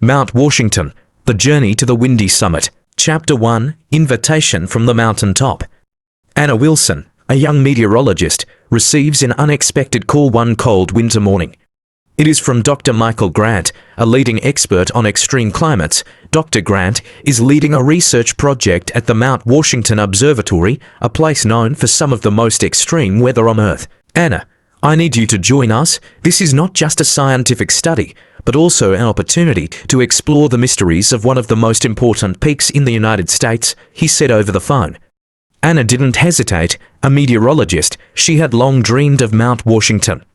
Mount Washington, The Journey to the Windy Summit. Chapter 1, Invitation from the Mountain Top. Anna Wilson, a young meteorologist, receives an unexpected call one cold winter morning. It is from Dr. Michael Grant, a leading expert on extreme climates. Dr. Grant is leading a research project at the Mount Washington Observatory, a place known for some of the most extreme weather on Earth. Anna, I need you to join us. This is not just a scientific study, but also an opportunity to explore the mysteries of one of the most important peaks in the United States, he said over the phone. Anna didn't hesitate. A meteorologist, she had long dreamed of Mount Washington.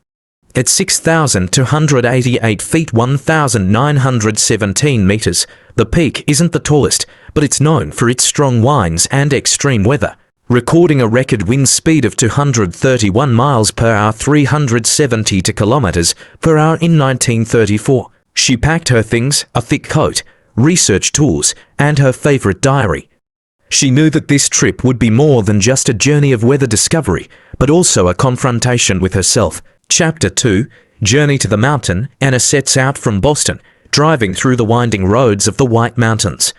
At 6,288 feet 1,917 meters, the peak isn't the tallest, but it's known for its strong winds and extreme weather, recording a record wind speed of 231 miles per hour 370 kilometers per hour in 1934. She packed her things, a thick coat, research tools, and her favorite diary. She knew that this trip would be more than just a journey of weather discovery, but also a confrontation with herself. Chapter 2, Journey to the Mountain. Anna sets out from Boston, driving through the winding roads of the White Mountains.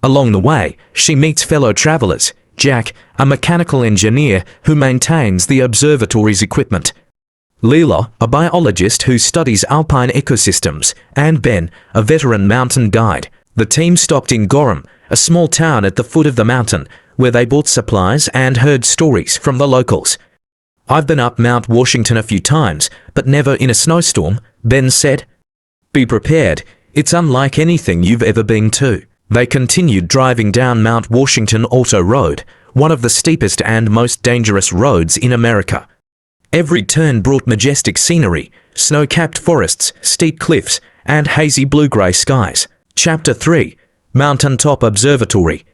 Along the way, she meets fellow travelers, Jack, a mechanical engineer who maintains the observatory's equipment, Leela, a biologist who studies alpine ecosystems, and Ben, a veteran mountain guide. The team stopped in Gorham, a small town at the foot of the mountain, where they bought supplies and heard stories from the locals. I've been up Mount Washington a few times, but never in a snowstorm, Ben said. Be prepared, it's unlike anything you've ever been to. They continued driving down Mount Washington Auto Road, one of the steepest and most dangerous roads in America. Every turn brought majestic scenery, snow-capped forests, steep cliffs, and hazy blue-grey skies. Chapter 3, Mountaintop Observatory.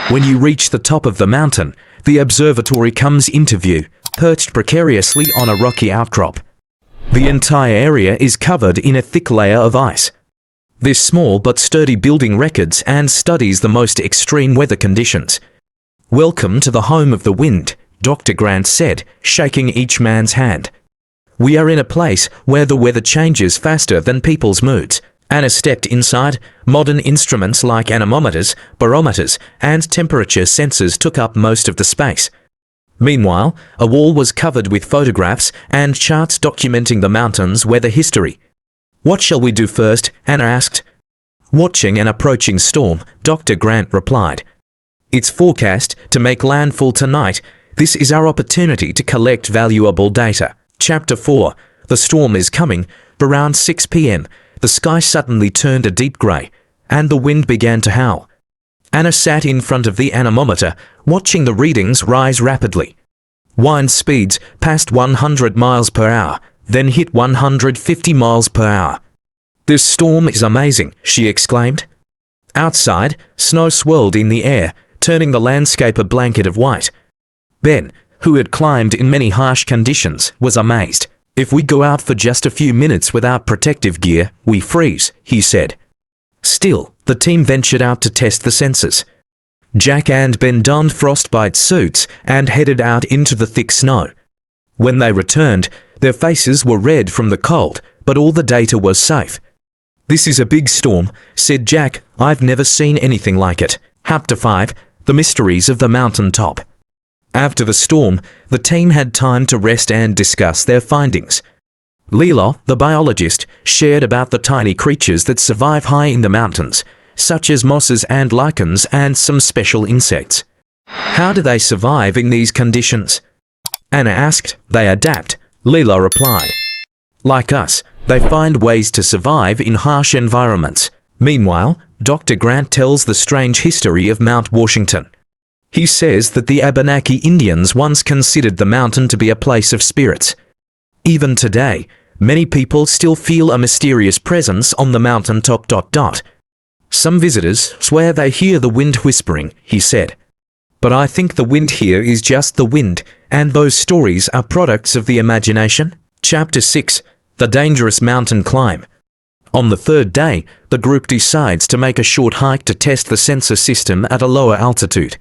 When you reach the top of the mountain, the observatory comes into view, perched precariously on a rocky outcrop. The entire area is covered in a thick layer of ice. This small but sturdy building records and studies the most extreme weather conditions. Welcome to the home of the wind, Dr. Grant said, shaking each man's hand. We are in a place where the weather changes faster than people's moods. Anna stepped inside. Modern instruments like anemometers, barometers, and temperature sensors took up most of the space. Meanwhile, a wall was covered with photographs and charts documenting the mountain's weather history. What shall we do first? Anna asked. Watching an approaching storm, Dr. Grant replied. It's forecast to make landfall tonight. This is our opportunity to collect valuable data. Chapter 4, The storm is coming. Around 6 p.m., the sky suddenly turned a deep grey, and the wind began to howl. Anna sat in front of the anemometer, watching the readings rise rapidly. Wind speeds passed 100 miles per hour, then hit 150 miles per hour. This storm is amazing, she exclaimed. Outside, snow swirled in the air, turning the landscape a blanket of white. Ben, who had climbed in many harsh conditions, was amazed. If we go out for just a few minutes without protective gear, we freeze, he said. Still, the team ventured out to test the sensors. Jack and Ben donned frostbite suits and headed out into the thick snow. When they returned, their faces were red from the cold, but all the data was safe. This is a big storm, said Jack. I've never seen anything like it. Chapter 5, The Mysteries of the Mountain Top. After the storm, the team had time to rest and discuss their findings. Leela, the biologist, shared about the tiny creatures that survive high in the mountains, such as mosses and lichens and some special insects. How do they survive in these conditions? Anna asked. They adapt, Leela replied. Like us, they find ways to survive in harsh environments. Meanwhile, Dr. Grant tells the strange history of Mount Washington. He says that the Abenaki Indians once considered the mountain to be a place of spirits. Even today, many people still feel a mysterious presence on the mountaintop. Some visitors swear they hear the wind whispering, he said. But I think the wind here is just the wind, and those stories are products of the imagination. Chapter 6, The Dangerous Mountain Climb. On the third day, the group decides to make a short hike to test the sensor system at a lower altitude.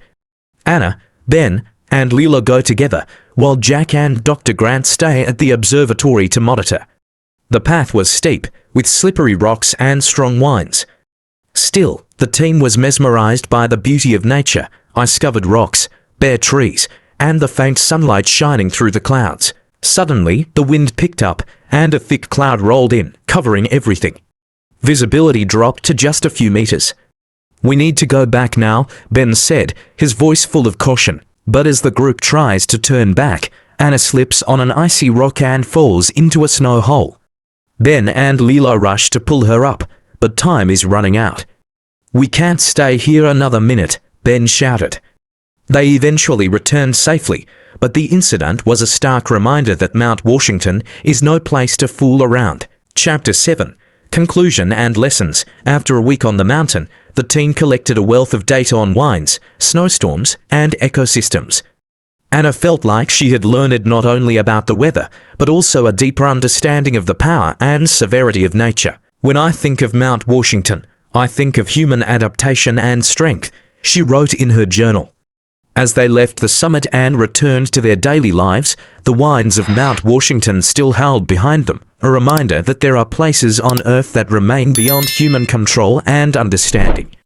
Anna, Ben, and Leela go together, while Jack and Dr. Grant stay at the observatory to monitor. The path was steep, with slippery rocks and strong winds, Still, the team was mesmerized by the beauty of nature, ice-covered rocks, bare trees, and the faint sunlight shining through the clouds. Suddenly, the wind picked up, and a thick cloud rolled in, covering everything. Visibility dropped to just a few meters. "We need to go back now," Ben said, his voice full of caution. But as the group tries to turn back, Anna slips on an icy rock and falls into a snow hole. Ben and Lilo rush to pull her up, but time is running out. "We can't stay here another minute," Ben shouted. They eventually returned safely, but the incident was a stark reminder that Mount Washington is no place to fool around. Chapter 7. Conclusion and Lessons. After a week on the mountain, the team collected a wealth of data on winds, snowstorms, and ecosystems. Anna felt like she had learned not only about the weather, but also a deeper understanding of the power and severity of nature. "When I think of Mount Washington, I think of human adaptation and strength," she wrote in her journal. As they left the summit and returned to their daily lives, the winds of Mount Washington still howled behind them, a reminder that there are places on Earth that remain beyond human control and understanding.